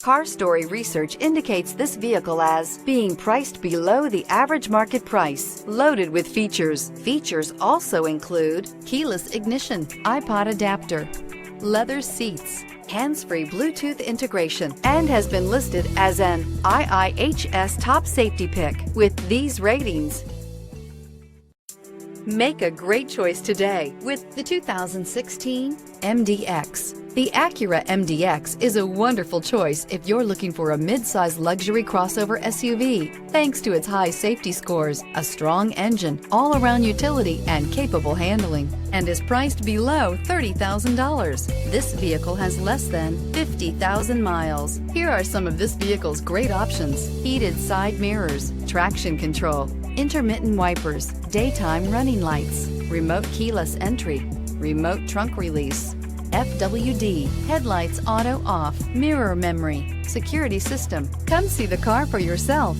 Car Story research indicates this vehicle as being priced below the average market price, loaded with features. Features also include keyless ignition, iPod adapter, leather seats, hands-free Bluetooth integration, and has been listed as an IIHS top safety pick with these ratings. Make a great choice today with the 2016 MDX. The Acura MDX is a wonderful choice if you're looking for a mid-size luxury crossover SUV. Thanks to its high safety scores, a strong engine, all-around utility, and capable handling, and is priced below $30,000. This vehicle has less than 50,000 miles. Here are some of this vehicle's great options: heated side mirrors, traction control, intermittent wipers, daytime running lights, remote keyless entry, remote trunk release, FWD, headlights auto off, mirror memory, security system. Come see the car for yourself.